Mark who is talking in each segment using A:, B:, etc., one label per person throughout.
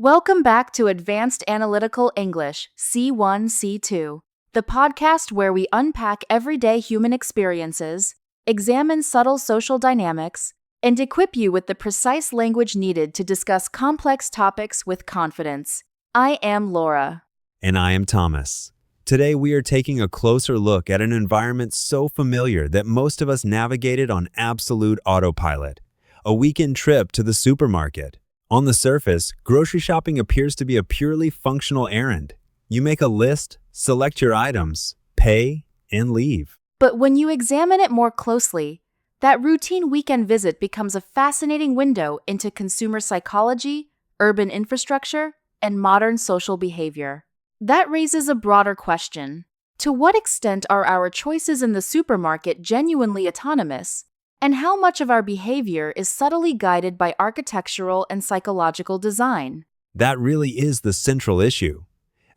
A: Welcome back to Advanced Analytical English, C1, C2, the podcast where we unpack everyday human experiences, examine subtle social dynamics, and equip you with the precise language needed to discuss complex topics with confidence. I am Laura.
B: And I am Thomas. Today we are taking a closer look at an environment so familiar that most of us navigated on absolute autopilot. A weekend trip to the supermarket. On the surface, grocery shopping appears to be a purely functional errand. You make a list, select your items, pay, and leave.
A: But when you examine it more closely, that routine weekend visit becomes a fascinating window into consumer psychology, urban infrastructure, and modern social behavior. That raises a broader question. To what extent are our choices in the supermarket genuinely autonomous? And how much of our behavior is subtly guided by architectural and psychological design?
B: That really is the central issue.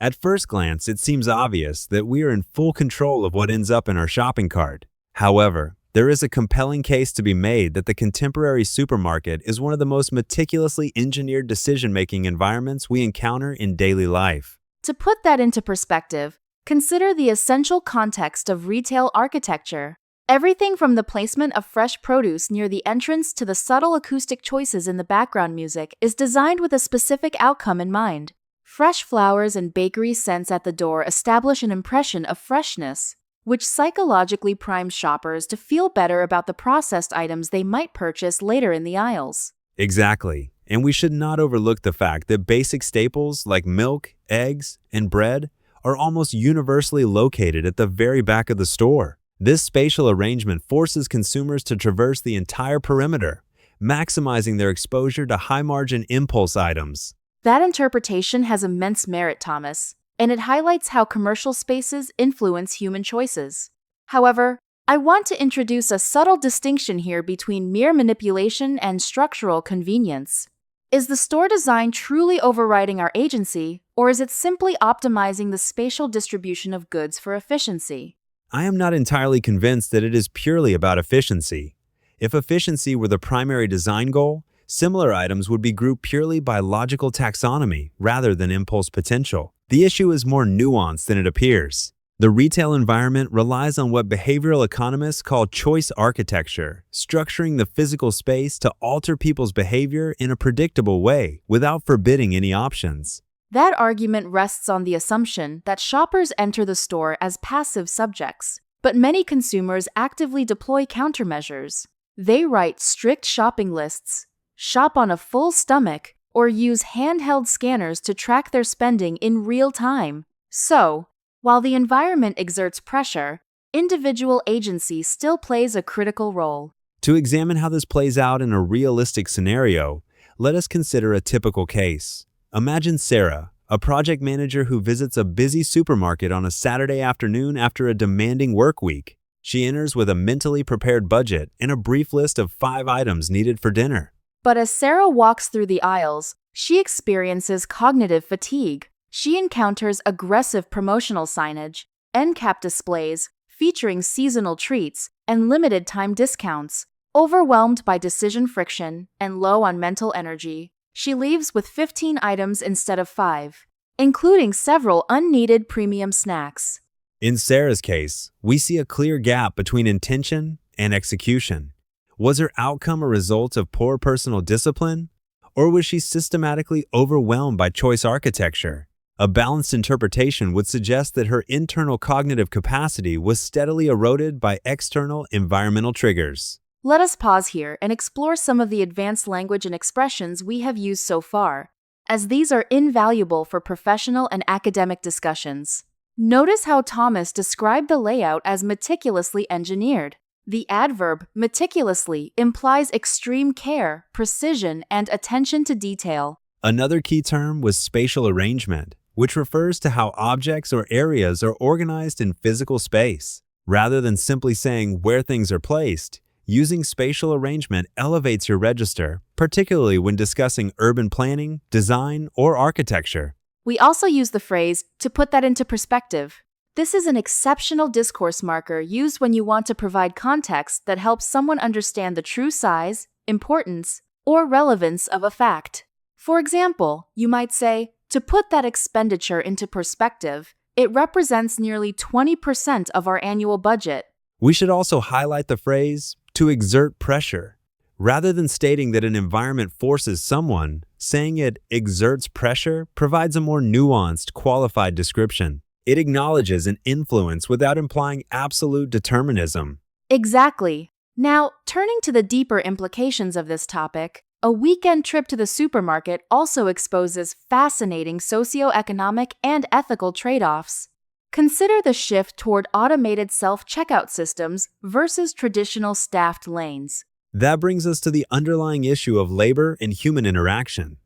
B: At first glance, it seems obvious that we are in full control of what ends up in our shopping cart. However, there is a compelling case to be made that the contemporary supermarket is one of the most meticulously engineered decision-making environments we encounter in daily life.
A: To put that into perspective, consider the essential context of retail architecture. Everything from the placement of fresh produce near the entrance to the subtle acoustic choices in the background music is designed with a specific outcome in mind. Fresh flowers and bakery scents at the door establish an impression of freshness, which psychologically primes shoppers to feel better about the processed items they might purchase later in the aisles.
B: Exactly. And we should not overlook the fact that basic staples like milk, eggs, and bread are almost universally located at the very back of the store. This spatial arrangement forces consumers to traverse the entire perimeter, maximizing their exposure to high-margin impulse items.
A: That interpretation has immense merit, Thomas, and it highlights how commercial spaces influence human choices. However, I want to introduce a subtle distinction here between mere manipulation and structural convenience. Is the store design truly overriding our agency, or is it simply optimizing the spatial distribution of goods for efficiency?
B: I am not entirely convinced that it is purely about efficiency. If efficiency were the primary design goal, similar items would be grouped purely by logical taxonomy rather than impulse potential. The issue is more nuanced than it appears. The retail environment relies on what behavioral economists call choice architecture, structuring the physical space to alter people's behavior in a predictable way without forbidding any options.
A: That argument rests on the assumption that shoppers enter the store as passive subjects, but many consumers actively deploy countermeasures. They write strict shopping lists, shop on a full stomach, or use handheld scanners to track their spending in real time. So, while the environment exerts pressure, individual agency still plays a critical role.
B: To examine how this plays out in a realistic scenario, let us consider a typical case. Imagine Sarah, a project manager who visits a busy supermarket on a Saturday afternoon after a demanding work week. She enters with a mentally prepared budget and a brief list of 5 items needed for dinner.
A: But as Sarah walks through the aisles, she experiences cognitive fatigue. She encounters aggressive promotional signage, end cap displays featuring seasonal treats and limited time discounts. Overwhelmed by decision friction and low on mental energy, she leaves with 15 items instead of 5, including several unneeded premium snacks.
B: In Sarah's case, we see a clear gap between intention and execution. Was her outcome a result of poor personal discipline, or was she systematically overwhelmed by choice architecture? A balanced interpretation would suggest that her internal cognitive capacity was steadily eroded by external environmental triggers.
A: Let us pause here and explore some of the advanced language and expressions we have used so far, as these are invaluable for professional and academic discussions. Notice how Thomas described the layout as meticulously engineered. The adverb meticulously implies extreme care, precision, and attention to detail.
B: Another key term was spatial arrangement, which refers to how objects or areas are organized in physical space. Rather than simply saying where things are placed, using spatial arrangement elevates your register, particularly when discussing urban planning, design, or architecture.
A: We also use the phrase, to put that into perspective. This is an exceptional discourse marker used when you want to provide context that helps someone understand the true size, importance, or relevance of a fact. For example, you might say, to put that expenditure into perspective, it represents nearly 20% of our annual budget.
B: We should also highlight the phrase, to exert pressure. Rather than stating that an environment forces someone, saying it exerts pressure provides a more nuanced, qualified description. It acknowledges an influence without implying absolute determinism.
A: Exactly. Now, turning to the deeper implications of this topic, a weekend trip to the supermarket also exposes fascinating socioeconomic and ethical trade-offs. Consider the shift toward automated self-checkout systems versus traditional staffed lanes.
B: That brings us to the underlying issue of labor and human interaction.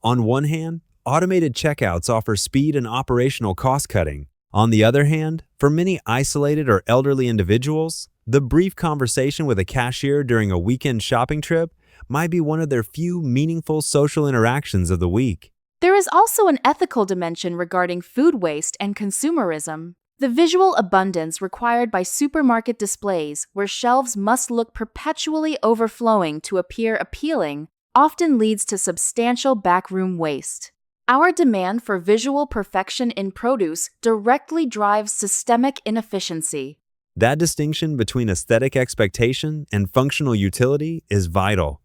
B: On one hand, automated checkouts offer speed and operational cost-cutting. On the other hand, for many isolated or elderly individuals, the brief conversation with a cashier during a weekend shopping trip might be one of their few meaningful social interactions of the week.
A: There is also an ethical dimension regarding food waste and consumerism. The visual abundance required by supermarket displays, where shelves must look perpetually overflowing to appear appealing, often leads to substantial backroom waste. Our demand for visual perfection in produce directly drives systemic inefficiency.
B: That distinction between aesthetic expectation and functional utility is vital.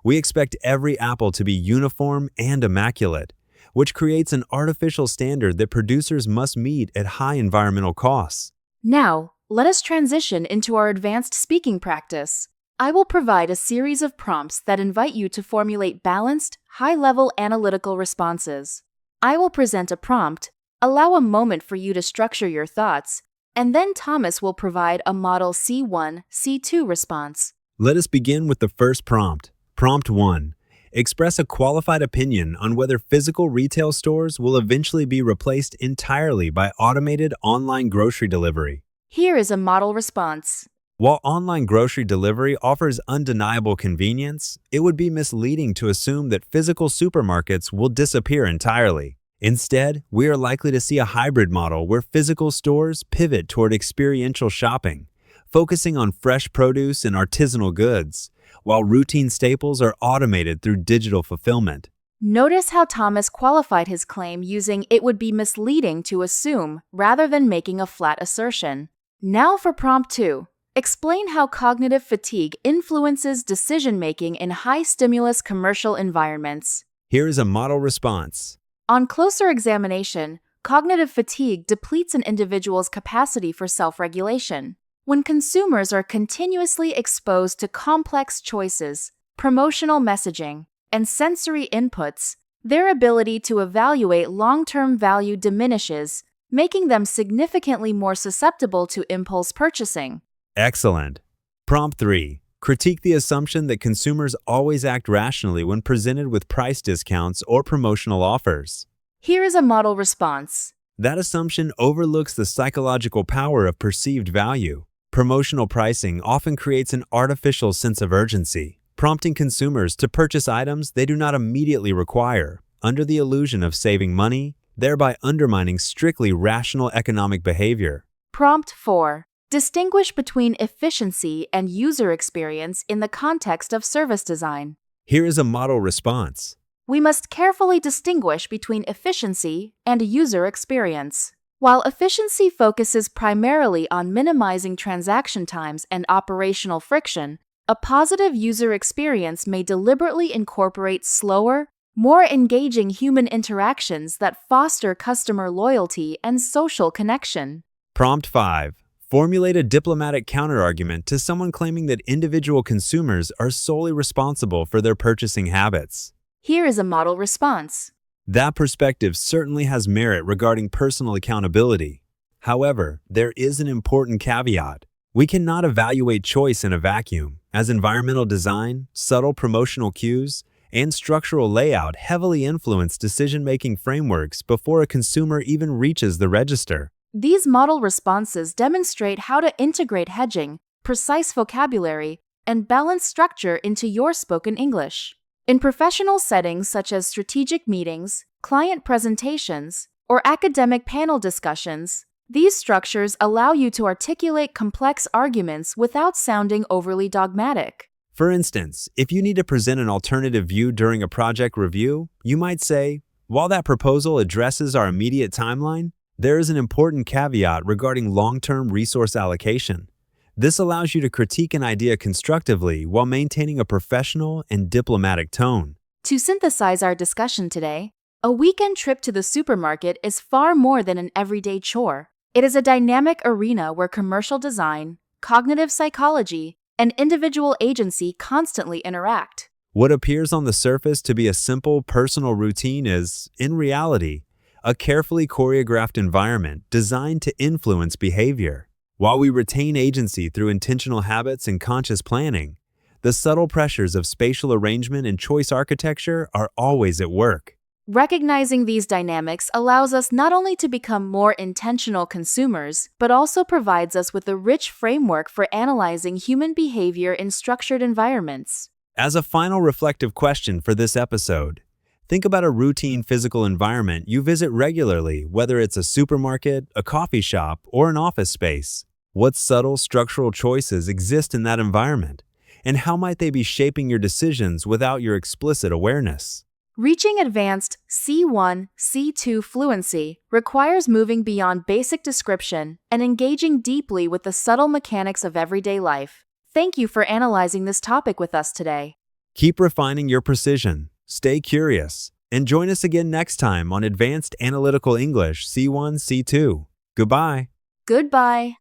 B: We expect every apple to be uniform and immaculate, which creates an artificial standard that producers must meet at high environmental costs.
A: Now, let us transition into our advanced speaking practice. I will provide a series of prompts that invite you to formulate balanced, high-level analytical responses. I will present a prompt, allow a moment for you to structure your thoughts, and then Thomas will provide a model C1, C2 response.
B: Let us begin with the first prompt. Prompt 1. Express a qualified opinion on whether physical retail stores will eventually be replaced entirely by automated online grocery delivery.
A: Here is a model response.
B: While online grocery delivery offers undeniable convenience, it would be misleading to assume that physical supermarkets will disappear entirely. Instead, we are likely to see a hybrid model where physical stores pivot toward experiential shopping, focusing on fresh produce and artisanal goods, while routine staples are automated through digital fulfillment.
A: Notice how Thomas qualified his claim using "it would be misleading to assume" rather than making a flat assertion. Now for prompt 2. Explain how cognitive fatigue influences decision-making in high-stimulus commercial environments.
B: Here is a model response.
A: On closer examination, cognitive fatigue depletes an individual's capacity for self-regulation. When consumers are continuously exposed to complex choices, promotional messaging, and sensory inputs, their ability to evaluate long-term value diminishes, making them significantly more susceptible to impulse purchasing.
B: Excellent. Prompt 3. Critique the assumption that consumers always act rationally when presented with price discounts or promotional offers.
A: Here is a model response.
B: That assumption overlooks the psychological power of perceived value. Promotional pricing often creates an artificial sense of urgency, prompting consumers to purchase items they do not immediately require, under the illusion of saving money, thereby undermining strictly rational economic behavior.
A: Prompt 4. Distinguish between efficiency and user experience in the context of service design.
B: Here is a model response.
A: We must carefully distinguish between efficiency and user experience. While efficiency focuses primarily on minimizing transaction times and operational friction, a positive user experience may deliberately incorporate slower, more engaging human interactions that foster customer loyalty and social connection.
B: Prompt 5. Formulate a diplomatic counterargument to someone claiming that individual consumers are solely responsible for their purchasing habits.
A: Here is a model response.
B: That perspective certainly has merit regarding personal accountability. However, there is an important caveat. We cannot evaluate choice in a vacuum, as environmental design, subtle promotional cues, and structural layout heavily influence decision-making frameworks before a consumer even reaches the register.
A: These model responses demonstrate how to integrate hedging, precise vocabulary, and balanced structure into your spoken English. In professional settings such as strategic meetings, client presentations, or academic panel discussions, these structures allow you to articulate complex arguments without sounding overly dogmatic.
B: For instance, if you need to present an alternative view during a project review, you might say, while that proposal addresses our immediate timeline, there is an important caveat regarding long-term resource allocation. This allows you to critique an idea constructively while maintaining a professional and diplomatic tone.
A: To synthesize our discussion today, a weekend trip to the supermarket is far more than an everyday chore. It is a dynamic arena where commercial design, cognitive psychology, and individual agency constantly interact.
B: What appears on the surface to be a simple personal routine is, in reality, a carefully choreographed environment designed to influence behavior. While we retain agency through intentional habits and conscious planning, the subtle pressures of spatial arrangement and choice architecture are always at work.
A: Recognizing these dynamics allows us not only to become more intentional consumers, but also provides us with a rich framework for analyzing human behavior in structured environments.
B: As a final reflective question for this episode, think about a routine physical environment you visit regularly, whether it's a supermarket, a coffee shop, or an office space. What subtle structural choices exist in that environment, and how might they be shaping your decisions without your explicit awareness?
A: Reaching advanced C1, C2 fluency requires moving beyond basic description and engaging deeply with the subtle mechanics of everyday life. Thank you for analyzing this topic with us today.
B: Keep refining your precision, stay curious, and join us again next time on Advanced Analytical English C1, C2. Goodbye.
A: Goodbye.